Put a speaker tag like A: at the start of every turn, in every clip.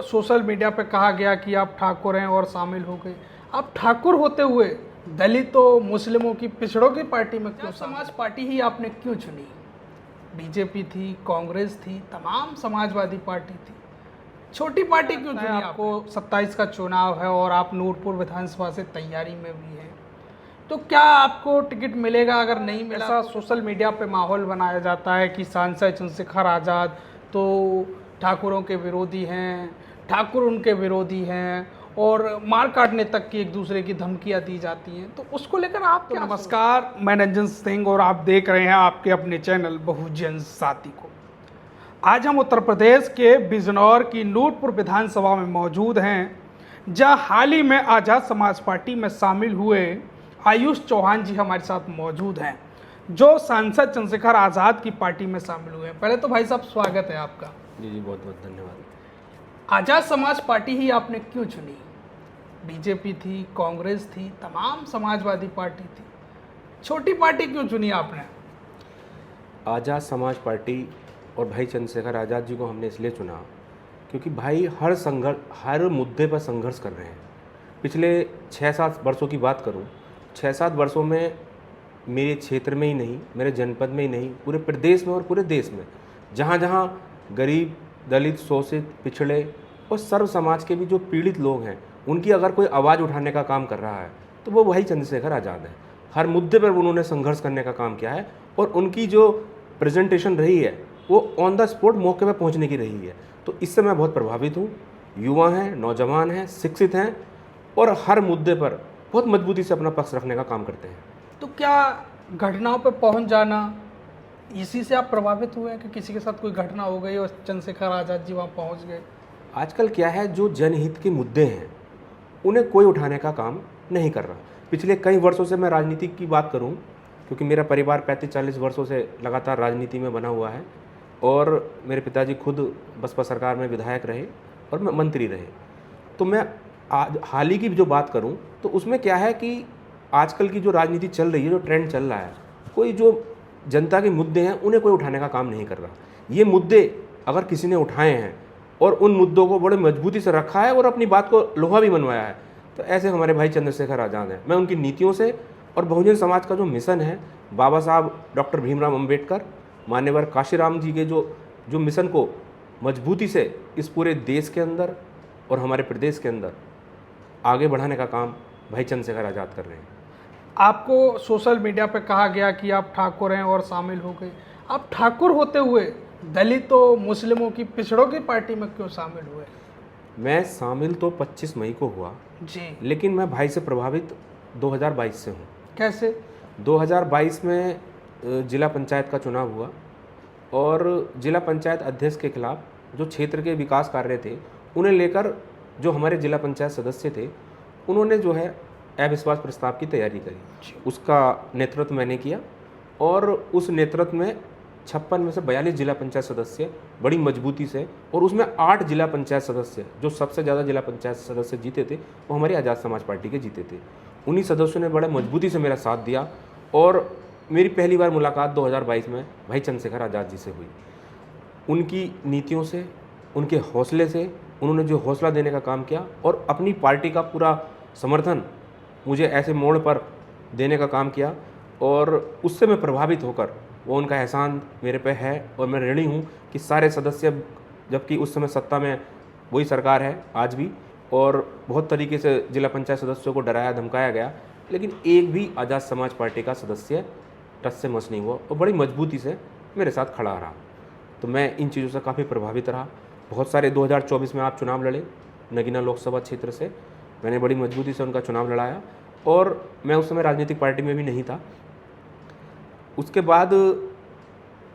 A: Social media पे कहा गया कि आप ठाकुर हैं और शामिल हो गए। आप ठाकुर होते हुए दलितों, मुस्लिमों की, पिछड़ों की पार्टी में क्यों? समाज पार्टी ही आपने क्यों चुनी? बीजेपी थी, कांग्रेस थी, तमाम समाजवादी पार्टी थी, छोटी पार्टी क्यों चुनी? आपको 27 का चुनाव है और आप नूरपुर विधानसभा से तैयारी में भी हैं, तो क्या आपको टिकट मिलेगा? अगर नहीं मिला, ऐसा सोशल मीडिया पे माहौल बनाया जाता है कि सांसद चंद्रशेखर आज़ाद तो ठाकुरों के विरोधी हैं, ठाकुर उनके विरोधी हैं और मार काटने तक की एक दूसरे की धमकियां दी जाती हैं, तो उसको लेकर आप क्या? नमस्कार, मैं रंजन सिंह और आप देख रहे हैं आपके अपने चैनल बहुजन साथी को। आज हम उत्तर प्रदेश के बिजनौर की नूरपुर विधानसभा में मौजूद हैं, जहां हाल ही में आज़ाद समाज पार्टी में शामिल हुए आयुष चौहान जी हमारे साथ मौजूद हैं, जो सांसद चंद्रशेखर आज़ाद की पार्टी में शामिल हुए हैं। पहले तो भाई साहब स्वागत है आपका।
B: जी बहुत बहुत धन्यवाद।
A: आज़ाद समाज पार्टी ही आपने क्यों चुनी? बीजेपी थी, कांग्रेस थी, तमाम समाजवादी पार्टी थी, छोटी पार्टी क्यों चुनी आपने?
B: आज़ाद समाज पार्टी और भाई चंद्रशेखर आज़ाद जी को हमने इसलिए चुना क्योंकि भाई हर मुद्दे पर संघर्ष कर रहे हैं। पिछले 6-7 वर्षों की बात करूं, 6-7 वर्षों में मेरे क्षेत्र में ही नहीं, मेरे जनपद में ही नहीं, पूरे प्रदेश में और पूरे देश में जहाँ जहाँ गरीब, दलित, शोषित, पिछड़े और सर्व समाज के भी जो पीड़ित लोग हैं, उनकी अगर कोई आवाज़ उठाने का काम कर रहा है तो वो भाई चंद्रशेखर आज़ाद है। हर मुद्दे पर उन्होंने संघर्ष करने का काम किया है और उनकी जो प्रेजेंटेशन रही है वो ऑन द स्पॉट मौके पर पहुंचने की रही है। तो इससे मैं बहुत प्रभावित हूँ। युवा हैं, नौजवान हैं, शिक्षित हैं और हर मुद्दे पर बहुत मजबूती से अपना पक्ष रखने का काम करते हैं।
A: तो क्या घटनाओं पे पहुंच जाना, इसी से आप प्रभावित हुए हैं कि किसी के साथ कोई घटना हो गई और चंद्रशेखर आज़ाद जी वहाँ पहुँच गए?
B: आजकल क्या है, जो जनहित के मुद्दे हैं उन्हें कोई उठाने का काम नहीं कर रहा। पिछले कई वर्षों से मैं राजनीति की बात करूं, क्योंकि मेरा परिवार 35-40 वर्षों से लगातार राजनीति में बना हुआ है और मेरे पिताजी खुद बसपा सरकार में विधायक रहे और मैं मंत्री रहे। तो मैं हाल ही की जो बात करूं तो उसमें क्या है कि आजकल की जो राजनीति चल रही है, जो ट्रेंड चल रहा है, कोई जो जनता के मुद्दे हैं उन्हें कोई उठाने का काम नहीं कर रहा। ये मुद्दे अगर किसी ने उठाए हैं और उन मुद्दों को बड़े मजबूती से रखा है और अपनी बात को लोहा भी मनवाया है, तो ऐसे हमारे भाई चंद्रशेखर आज़ाद हैं। मैं उनकी नीतियों से और बहुजन समाज का जो मिशन है, बाबा साहब डॉक्टर भीमराव अंबेडकर, मान्यवर काशीराम जी के जो मिशन को मजबूती से इस पूरे देश के अंदर और हमारे प्रदेश के अंदर आगे बढ़ाने का काम भाई चंद्रशेखर आज़ाद कर रहे हैं।
A: आपको सोशल मीडिया पे कहा गया कि आप ठाकुर हैं और शामिल हो गए। आप ठाकुर होते हुए दलितों, मुस्लिमों की, पिछड़ों की पार्टी में क्यों शामिल हुए?
B: मैं शामिल तो 25 मई को हुआ
A: जी,
B: लेकिन मैं भाई से प्रभावित 2022 से हूँ।
A: कैसे?
B: 2022 में जिला पंचायत का चुनाव हुआ और जिला पंचायत अध्यक्ष के खिलाफ जो क्षेत्र के विकास कार्य थे उन्हें लेकर जो हमारे जिला पंचायत सदस्य थे, उन्होंने जो है अविश्वास प्रस्ताव की तैयारी करी। उसका नेतृत्व मैंने किया और उस नेतृत्व में 56 में से 42 जिला पंचायत सदस्य बड़ी मजबूती से, और उसमें 8 जिला पंचायत सदस्य, जो सबसे ज़्यादा जिला पंचायत सदस्य जीते थे वो हमारी आज़ाद समाज पार्टी के जीते थे। उन्हीं सदस्यों ने बड़े मजबूती से मेरा साथ दिया और मेरी पहली बार मुलाकात 2022 में भाई चंद्रशेखर आज़ाद जी से हुई। उनकी नीतियों से, उनके हौसले से, उन्होंने जो हौसला देने का काम किया और अपनी पार्टी का पूरा समर्थन मुझे ऐसे मोड़ पर देने का काम किया और उससे मैं प्रभावित होकर, वो उनका एहसान मेरे पे है और मैं ऋणी हूँ कि सारे सदस्य, जबकि उस समय सत्ता में वही सरकार है आज भी, और बहुत तरीके से जिला पंचायत सदस्यों को डराया धमकाया गया, लेकिन एक भी आज़ाद समाज पार्टी का सदस्य टस से मस नहीं हुआ और बड़ी मजबूती से मेरे साथ खड़ा रहा। तो मैं इन चीज़ों से काफ़ी प्रभावित रहा। बहुत सारे 2024 में आप चुनाव लड़े नगीना लोकसभा क्षेत्र से, मैंने बड़ी मजबूती से उनका चुनाव लड़ाया और मैं उस समय राजनीतिक पार्टी में भी नहीं था। उसके बाद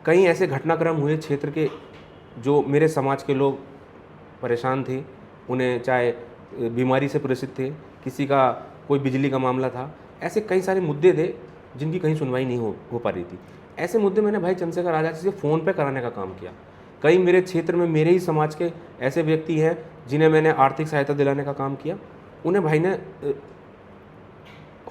B: कई ऐसे घटनाक्रम हुए क्षेत्र के, जो मेरे समाज के लोग परेशान थे, उन्हें चाहे बीमारी से ग्रसित थे, किसी का कोई बिजली का मामला था, ऐसे कई सारे मुद्दे थे जिनकी कहीं सुनवाई नहीं हो पा रही थी। ऐसे मुद्दे मैंने भाई चंद्रशेखर आज़ाद जी से फ़ोन पे कराने का काम किया। कई मेरे क्षेत्र में मेरे ही समाज के ऐसे व्यक्ति हैं जिन्हें मैंने आर्थिक सहायता दिलाने का काम किया। उन्हें भाई ने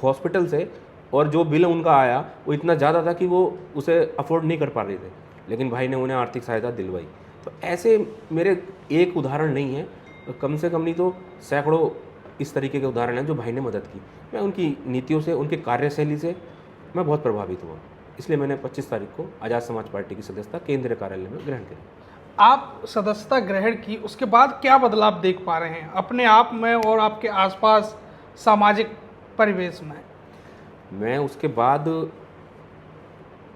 B: हॉस्पिटल से, और जो बिल उनका आया वो इतना ज़्यादा था कि वो उसे अफोर्ड नहीं कर पा रहे थे, लेकिन भाई ने उन्हें आर्थिक सहायता दिलवाई। तो ऐसे मेरे एक उदाहरण नहीं है, कम से कम नहीं तो सैकड़ों इस तरीके के उदाहरण हैं जो भाई ने मदद की। मैं उनकी नीतियों से, उनकी कार्यशैली से मैं बहुत प्रभावित हुआ, इसलिए मैंने 25 तारीख को आज़ाद समाज पार्टी की सदस्यता केंद्रीय कार्यालय में ग्रहण करी।
A: आप सदस्यता ग्रहण की, उसके बाद क्या बदलाव देख पा रहे हैं अपने आप में और आपके आसपास सामाजिक परिवेश में?
B: मैं उसके बाद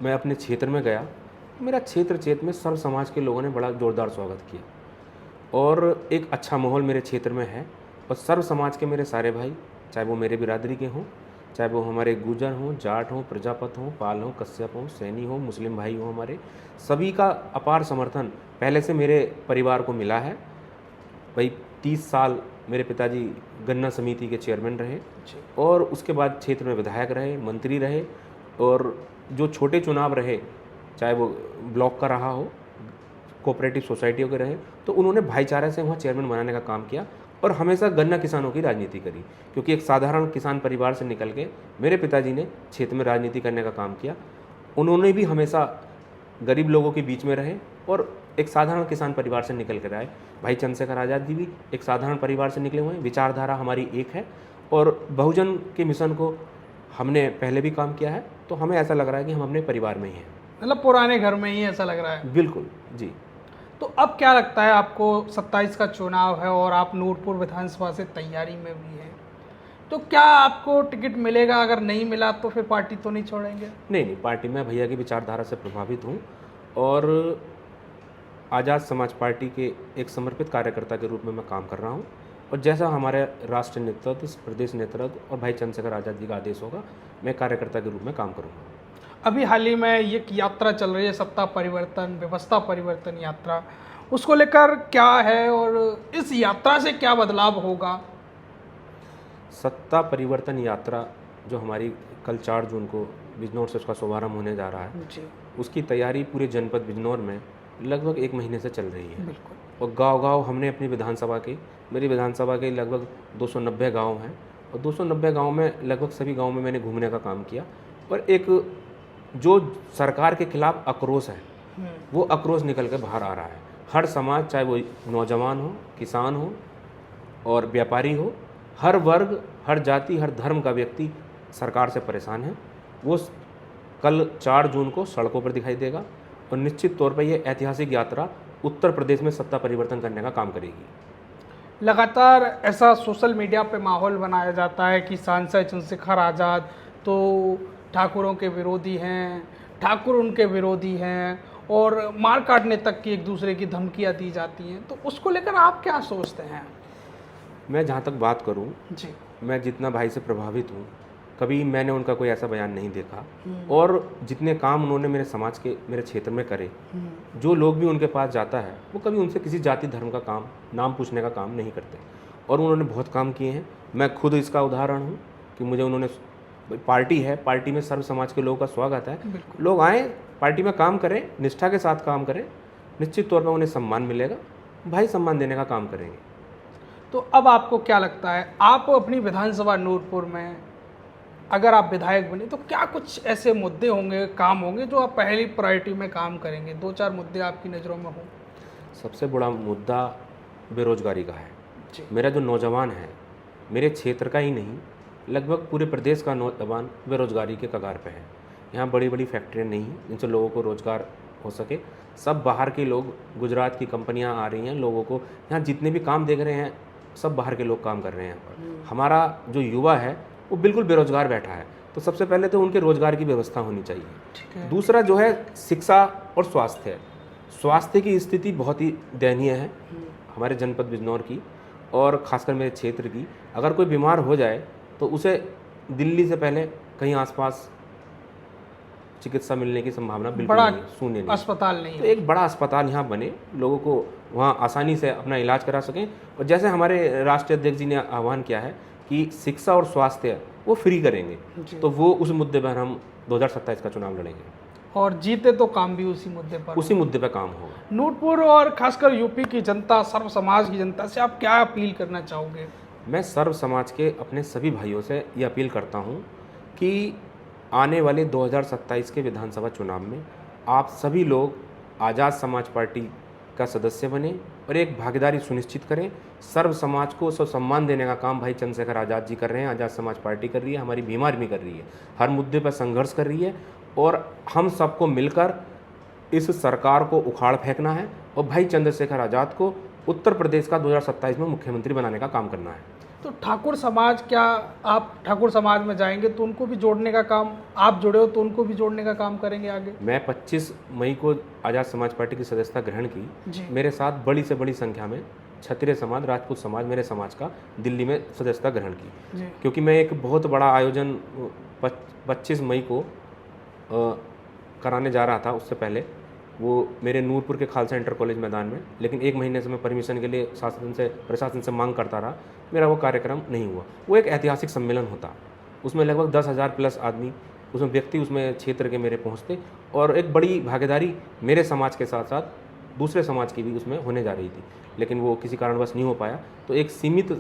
B: मैं अपने क्षेत्र में गया। मेरा क्षेत्र में सर्व समाज के लोगों ने बड़ा ज़ोरदार स्वागत किया और एक अच्छा माहौल मेरे क्षेत्र में है। और सर्व समाज के मेरे सारे भाई, चाहे वो मेरे बिरादरी के हों, चाहे वो हमारे गुर्जर हों, जाट हों, प्रजापत हों, पाल हों, कश्यप हों, सैनी हों, मुस्लिम भाई हों, हमारे सभी का अपार समर्थन पहले से मेरे परिवार को मिला है। भाई 30 साल मेरे पिताजी गन्ना समिति के चेयरमैन रहे और उसके बाद क्षेत्र में विधायक रहे, मंत्री रहे और जो छोटे चुनाव रहे, चाहे वो ब्लॉक का रहा हो, कोऑपरेटिव सोसाइटियों के रहे, तो उन्होंने भाईचारे से वहाँ चेयरमैन बनाने का काम किया और हमेशा गन्ना किसानों की राजनीति करी, क्योंकि एक साधारण किसान परिवार से निकल के मेरे पिताजी ने क्षेत्र में राजनीति करने का काम किया। उन्होंने भी हमेशा गरीब लोगों के बीच में रहे और एक साधारण किसान परिवार से निकल कर आए। भाई चंद्रशेखर आज़ाद जी भी एक साधारण परिवार से निकले हुए हैं। विचारधारा हमारी एक है और बहुजन के मिशन को हमने पहले भी काम किया है, तो हमें ऐसा लग रहा है कि हम अपने परिवार में ही हैं।
A: मतलब पुराने घर में ही ऐसा लग रहा है?
B: बिल्कुल जी।
A: तो अब क्या लगता है आपको, 27 का चुनाव है और आप नूरपुर विधानसभा से तैयारी में भी हैं, तो क्या आपको टिकट मिलेगा? अगर नहीं मिला तो फिर पार्टी तो नहीं छोड़ेंगे?
B: नहीं, पार्टी में भैया की विचारधारा से प्रभावित हूँ और आज़ाद समाज पार्टी के एक समर्पित कार्यकर्ता के रूप में मैं काम कर रहा हूँ और जैसा हमारे राष्ट्रीय नेतृत्व, प्रदेश नेतृत्व और भाई चंद्रशेखर आज़ाद जी का आदेश होगा, मैं कार्यकर्ता के रूप में काम करूँगा।
A: अभी हाल ही में ये यात्रा चल रही है, सत्ता परिवर्तन, व्यवस्था परिवर्तन यात्रा, उसको लेकर क्या है और इस यात्रा से क्या बदलाव होगा?
B: सत्ता परिवर्तन यात्रा जो हमारी कल 4 जून को बिजनौर से उसका शुभारंभ होने जा रहा है
A: जी,
B: उसकी तैयारी पूरे जनपद बिजनौर में लगभग 1 महीने से चल रही है।
A: बिल्कुल।
B: और गांव-गांव हमने अपनी विधानसभा के, मेरी विधानसभा के लगभग 290 गांव हैं और 290 गांव में लगभग सभी गांव में मैंने घूमने का काम किया और एक जो सरकार के खिलाफ आक्रोश है वो आक्रोश निकल के बाहर आ रहा है। हर समाज, चाहे वो नौजवान हो, किसान हो और व्यापारी हो, हर वर्ग, हर जाति, हर धर्म का व्यक्ति सरकार से परेशान है। वो कल 4 जून को सड़कों पर दिखाई देगा और निश्चित तौर पर यह ऐतिहासिक यात्रा उत्तर प्रदेश में सत्ता परिवर्तन करने का काम करेगी।
A: लगातार ऐसा सोशल मीडिया पे माहौल बनाया जाता है कि सांसद चंद्रशेखर आज़ाद तो ठाकुरों के विरोधी हैं, ठाकुर उनके विरोधी हैं और मार काटने तक की एक दूसरे की धमकियां दी जाती हैं, तो उसको लेकर आप क्या सोचते हैं?
B: मैं जहाँ तक बात करूँ,
A: जी,
B: मैं जितना भाई से प्रभावित हूँ, कभी मैंने उनका कोई ऐसा बयान नहीं देखा और जितने काम उन्होंने मेरे समाज के, मेरे क्षेत्र में करे, जो लोग भी उनके पास जाता है वो कभी उनसे किसी जाति धर्म का काम, नाम पूछने का काम नहीं करते और उन्होंने बहुत काम किए हैं। मैं खुद इसका उदाहरण हूँ कि मुझे उन्होंने, पार्टी है, पार्टी में सर्व समाज के लोगों का स्वागत है, लोग आएँ, पार्टी में काम करें, निष्ठा के साथ काम करें, निश्चित तौर पर उन्हें सम्मान मिलेगा। भाई सम्मान देने का काम करेंगे।
A: तो अब आपको क्या लगता है, आप अपनी विधानसभा नूरपुर में अगर आप विधायक बने तो क्या कुछ ऐसे मुद्दे होंगे, काम होंगे जो आप पहली प्रायोरिटी में काम करेंगे? 2-4 मुद्दे आपकी नज़रों में हो?
B: सबसे बड़ा मुद्दा बेरोजगारी का है।
A: जी,
B: मेरा जो नौजवान है, मेरे क्षेत्र का ही नहीं, लगभग पूरे प्रदेश का नौजवान बेरोजगारी के कगार पे है। यहाँ बड़ी बड़ी फैक्ट्रियाँ नहीं हैं जिनसे लोगों को रोज़गार हो सके। सब बाहर के लोग, गुजरात की कंपनियाँ आ रही हैं, लोगों को यहाँ जितने भी काम देख रहे हैं सब बाहर के लोग काम कर रहे हैं यहाँ पर। हमारा जो युवा है वो बिल्कुल बेरोजगार बैठा है, तो सबसे पहले तो उनके रोजगार की व्यवस्था होनी चाहिए। दूसरा जो है शिक्षा और स्वास्थ्य। स्वास्थ्य की स्थिति बहुत ही दयनीय है हमारे जनपद बिजनौर की और खासकर मेरे क्षेत्र की। अगर कोई बीमार हो जाए तो उसे दिल्ली से पहले कहीं आसपास चिकित्सा मिलने की संभावना बिल्कुल
A: बड़ा
B: नहीं, शून्य नहीं।
A: अस्पताल नहीं
B: तो
A: है।
B: एक बड़ा अस्पताल यहाँ बने, लोगों को वहाँ आसानी से अपना इलाज करा सकें और जैसे हमारे राष्ट्रीय अध्यक्ष जी ने आह्वान किया है कि शिक्षा और स्वास्थ्य वो फ्री करेंगे, तो वो उस मुद्दे पर हम 2027 का चुनाव लड़ेंगे
A: और जीते तो काम भी उसी मुद्दे पर
B: उसी मुद्दे पर काम होगा।
A: नूरपुर और खासकर यूपी की जनता, सर्व समाज की जनता से आप क्या अपील करना चाहोगे?
B: मैं सर्व समाज के अपने सभी भाइयों से ये अपील करता हूँ कि आने वाले 2027 के विधानसभा चुनाव में आप सभी लोग आज़ाद समाज पार्टी का सदस्य बने और एक भागीदारी सुनिश्चित करें। सर्व समाज को सम्मान देने का काम भाई चंद्रशेखर आज़ाद जी कर रहे हैं, आज़ाद समाज पार्टी कर रही है, हमारी भीम आर्मी कर रही है, हर मुद्दे पर संघर्ष कर रही है और हम सबको मिलकर इस सरकार को उखाड़ फेंकना है और भाई चंद्रशेखर आज़ाद को उत्तर प्रदेश का 2027 में मुख्यमंत्री बनाने का काम करना है।
A: तो ठाकुर समाज, क्या आप ठाकुर समाज में जाएंगे तो उनको भी जोड़ने का काम, आप जुड़े हो तो उनको भी जोड़ने का काम करेंगे आगे?
B: मैं 25 मई को आज़ाद समाज पार्टी की सदस्यता ग्रहण की।
A: जी।
B: मेरे साथ बड़ी से बड़ी संख्या में क्षत्रिय समाज, राजपूत समाज, मेरे समाज का दिल्ली में सदस्यता ग्रहण की।
A: जी।
B: क्योंकि मैं एक बहुत बड़ा आयोजन 25 मई को कराने जा रहा था। उससे पहले वो मेरे नूरपुर के खालसा इंटर कॉलेज मैदान में, लेकिन 1 महीने से मैं परमिशन के लिए प्रशासन से मांग करता रहा, मेरा वो कार्यक्रम नहीं हुआ। वो एक ऐतिहासिक सम्मेलन होता, उसमें लगभग 10,000 प्लस आदमी, उसमें व्यक्ति, उसमें क्षेत्र के मेरे पहुंचते और एक बड़ी भागीदारी मेरे समाज के साथ साथ दूसरे समाज की भी उसमें होने जा रही थी, लेकिन वो किसी कारणवश नहीं हो पाया। तो एक सीमित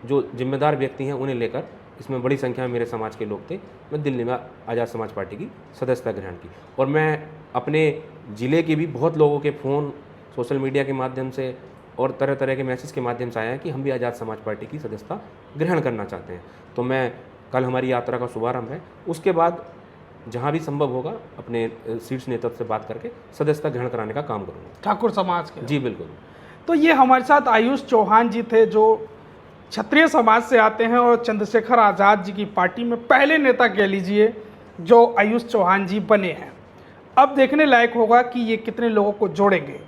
B: जो जिम्मेदार व्यक्ति हैं उन्हें लेकर इसमें बड़ी संख्या में मेरे समाज के लोग थे। मैं दिल्ली में आज़ाद समाज पार्टी की सदस्यता ग्रहण की और मैं अपने ज़िले के भी बहुत लोगों के फ़ोन, सोशल मीडिया के माध्यम से और तरह तरह के मैसेज के माध्यम से आया है कि हम भी आज़ाद समाज पार्टी की सदस्यता ग्रहण करना चाहते हैं। तो मैं कल हमारी यात्रा का शुभारंभ है, उसके बाद जहाँ भी संभव होगा अपने शीर्ष नेतृत्व से बात करके सदस्यता ग्रहण कराने का काम करूँगा
A: ठाकुर समाज के?
B: जी बिल्कुल।
A: तो ये हमारे साथ आयुष चौहान जी थे, जो क्षत्रिय समाज से आते हैं और चंद्रशेखर आज़ाद जी की पार्टी में पहले नेता कह लीजिए जो आयुष चौहान जी बने हैं। अब देखने लायक होगा कि ये कितने लोगों को जोड़ेंगे।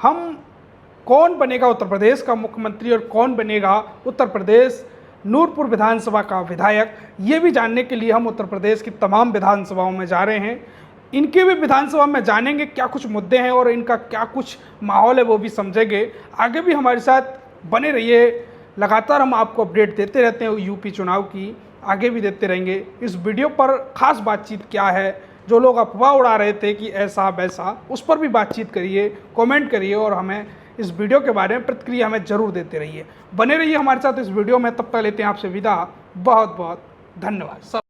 A: हम कौन बनेगा उत्तर प्रदेश का मुख्यमंत्री और कौन बनेगा उत्तर प्रदेश नूरपुर विधानसभा का विधायक, ये भी जानने के लिए हम उत्तर प्रदेश की तमाम विधानसभाओं में जा रहे हैं। इनके भी विधानसभा में जानेंगे क्या कुछ मुद्दे हैं और इनका क्या कुछ माहौल है, वो भी समझेंगे। आगे भी हमारे साथ बने रहिए, लगातार हम आपको अपडेट देते रहते हैं यूपी चुनाव की, आगे भी देते रहेंगे। इस वीडियो पर खास बातचीत क्या है, जो लोग अफवाह उड़ा रहे थे कि ऐसा वैसा, उस पर भी बातचीत करिए, कमेंट करिए और हमें इस वीडियो के बारे में प्रतिक्रिया हमें ज़रूर देते रहिए। बने रहिए हमारे साथ इस वीडियो में, तब तक लेते हैं आपसे विदा। बहुत बहुत धन्यवाद सब।